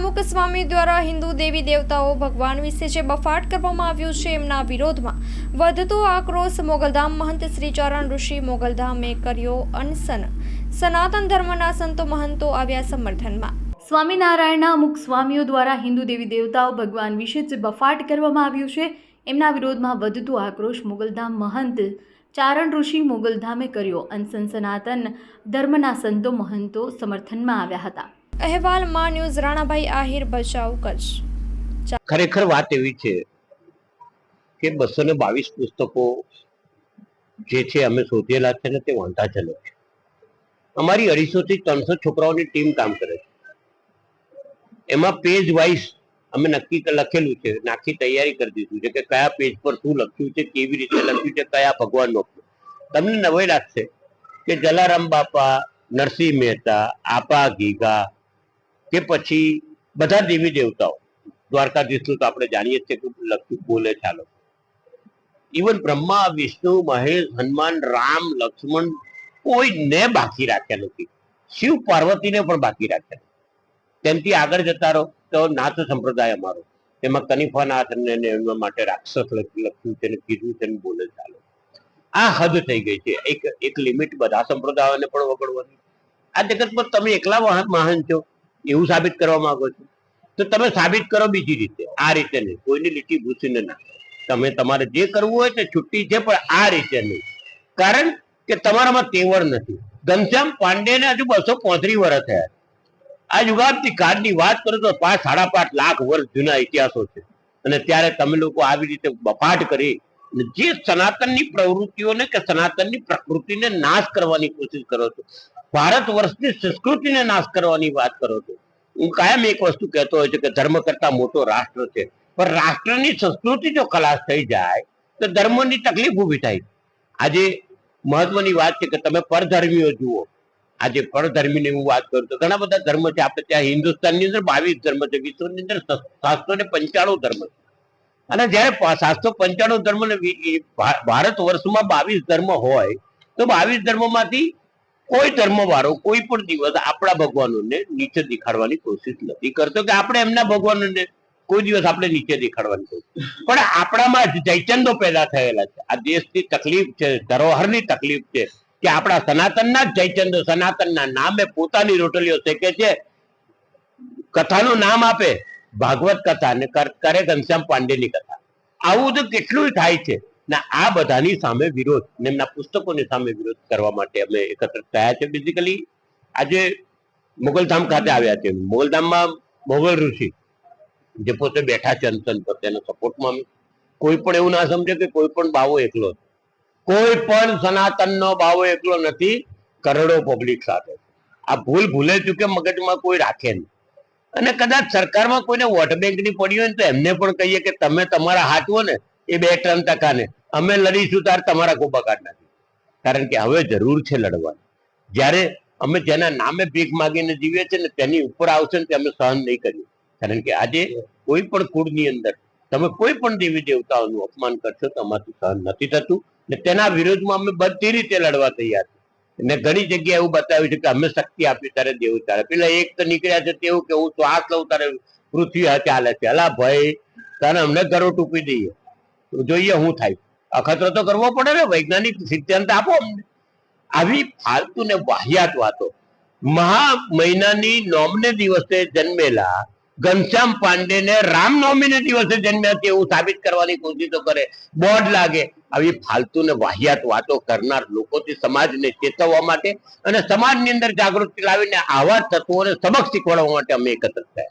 અમુક સ્વામી દ્વારા હિન્દુ દેવી દેવતાઓ ભગવાન વિશે જે બફાટ કરવામાં આવ્યું છે એમના વિરોધમાં વધતો આક્રોશ મોગલધામ મહંત શ્રી ચરણ ઋષિ મોગલધામે કર્યો અનશન। સનાતન ધર્મના સંતો મહંતો આવ્યા સમર્થનમાં। સ્વામિનારાયણના અમુક સ્વામીઓ દ્વારા હિન્દુ દેવી દેવતાઓ ભગવાન વિશે જે બફાટ કરવામાં આવ્યું છે એમના વિરોધમાં વધતો આક્રોશ મોગલધામ મહંત ચારણ ઋષિ મોગલધામે કર્યો અનશન। સનાતન ધર્મના સંતો મહંતો સમર્થનમાં આવ્યા હતા। અહેવાલ માં ન્યૂઝ રાણાભાઈ આહિર બચાવ કચ્છ। ખરેખર વાત એવી છે કે 222 પુસ્તકો જે છે અમે શોધેલા છે ને તે વાંધાજનક છે। અમારી 250 થી 300 છોકરાઓની ટીમ કામ કરે છે। એમાં પેજ વાઇઝ અમે નક્કી લખેલું છે, નાખી તૈયારી કરી દીધું છે કે કયા પેજ પર શું લખ્યું છે, કેવી રીતે લખ્યું છે, કયા ભગવાનનો। તમને નવાઈ લાગશે કે જલારામ બાપા, નરસિંહ મહેતા, આપા ગીગા કે પછી બધા દેવી દેવતાઓ, દ્વારકાધીશનું તો આપણે જાણીએ છીએ કે લખ્યું બોલે ચાલો, ઇવન બ્રહ્મા, વિષ્ણુ, મહેશ, હનુમાન, રામ, લક્ષ્મણ કોઈને બાકી રાખ્યા નથી। શિવ પાર્વતીને પણ બાકી રાખ્યા। તેમથી આગળ જતા રહો તો નાથ સંપ્રદાય અમારો, તેમાં કનિફાનાથ એમના માટે રાક્ષસ લખ્યું છે ને કીધું છે ને બોલે ચાલો। આ હદ થઈ ગઈ છે। એક લિમિટ બધા સંપ્રદાયોને પણ વગડવાની। આ જગત પર તમે એકલા મહાન છો એવું સાબિત કરવા માંગો છો તો તમે સાબિત કરો બીજી રીતે, આ રીતે નહીં। કોઈની લીટી ભૂસીને ના, તમે તમારે જે કરવું હોય તે છુટ્ટી છે, પણ આ રીતે નહીં, કારણ કે તમારામાં તેવડ નથી। ઘનશ્યામ પાંડેને હજુ 235 વર્ષ થયા। આ યુગાંતિક કાળની વાત કરો તો 5-5.5 લાખ વર્ષ જૂના ઇતિહાસો છે, અને ત્યારે તમે લોકો આવી રીતે બફાટ કરી જે સનાતનની પ્રવૃત્તિઓને કે સનાતનની પ્રકૃતિને નાશ કરવાની કોશિશ કરો છો, ભારત વર્ષની સંસ્કૃતિને નાશ કરવાની વાત કરો છો। હું કાયમ એક વસ્તુ કહેતો હોય છે કે ધર્મ કરતા મોટો રાષ્ટ્ર છે, પણ રાષ્ટ્રની સંસ્કૃતિ જો ખલાસ થઈ જાય તો ધર્મની તકલીફ ઊભી થાય। આજે મહત્વની વાત છે કે તમે પરધર્મીઓ જુઓ। આજે પરધર્મીની હું વાત કરું તો ઘણા બધા ધર્મ છે। આપણે ત્યાં હિન્દુસ્તાનની અંદર 22 ધર્મ છે, વિશ્વની અંદર 795 ધર્મ છે, અને જયારે 795 ધર્મ ભારત વર્ષમાં 22 ધર્મ હોય તો 22 ધર્મમાંથી કોઈ ધર્મ વાળો કોઈ પણ દિવસ આપણા ભગવાનોને નીચે દેખાડવાની કોશિશ નથી કરતો, કે આપણે એમના ભગવાનોને કોઈ દિવસ આપણે નીચે દેખાડવાની કોશિશ, પણ આપણામાં જયચંદો પેદા થયેલા છે। આ દેશની તકલીફ છે, ધરોહરની તકલીફ છે કે આપણા સનાતનના જ જયચંદો સનાતનના નામે પોતાની રોટલીઓ શેકે છે। કથાનું નામ આપે ભાગવત કથા ને કરે ઘનશ્યામ પાંડેની કથા। આવું તો કેટલું થાય છે ને। આ બધાની સામે વિરોધ ને એમના પુસ્તકોની સામે વિરોધ કરવા માટે અમે એકત્ર થયા છે। બેઝિકલી આજે મોગલધામ ખાતે આવ્યા છે। મોગલધામમાં મોગલ ઋષિ જે પોતે બેઠા છે અનશન પર, તેના સપોર્ટમાં કોઈ પણ એવું ના સમજે કે કોઈ પણ બાવો એકલો, કોઈ પણ સનાતનનો બાવો એકલો નથી, કરોડો પબ્લિક સાથે। આ ભૂલે ચૂકે મગજમાં કોઈ રાખે નહીં, અને કદાચ સરકારમાં કોઈને વોટ બેંકની પડી હોય ને તો એમને પણ કહીએ કે તમે તમારા હાચવો ને એ 2-3% ને અમે લડીશું તાર તમારા કોઈ બગાડ નથી, કારણ કે હવે જરૂર છે લડવાની। જ્યારે અમે જેના નામે ભીખ માગીને જીવીએ છીએ ને તેની ઉપર આવશે ને તે અમે સહન નહીં કરીએ, કારણ કે આજે કોઈ પણ કુળની અંદર તમે કોઈ પણ દેવી દેવતાઓનું અપમાન કરશો તો અમારથી સહન નથી થતું, ને તેના વિરોધમાં અમે બધી રીતે લડવા તૈયાર છીએ। ને ઘણી જગ્યાએ એવું બતાવ્યું છે કે અમે શક્તિ આપી ત્યારે દેવ ચાલે। પેલા એક તો નીકળ્યા છે તેવું કે હું શ્વાસ લઉં ત્યારે પૃથ્વી ચાલે છે। અલા ભાઈ, તને અમને ઘરો ટૂંપી દઈએ, જોઈએ શું થાય। અખતરો તો કરવો પડે ને, વૈજ્ઞાનિક સિદ્ધાંત આપો અમને। આવી ફાલતુ ને વાહિયાત વાતો, મહા મહિનાની નોમને દિવસે જન્મેલા ઘનશ્યામ પાંડેને રામનવમીને દિવસે જન્મ્યા છે એવું સાબિત કરવાની કોશિશો કરે, બોર્ડ લાગે। આવી ફાલતુ ને વાહિયાત વાતો કરનાર લોકોથી સમાજને ચેતવવા માટે અને સમાજની અંદર જાગૃતિ લાવીને આવા તત્વોને સબક શીખવાડવા માટે અમે એકત્ર થયા।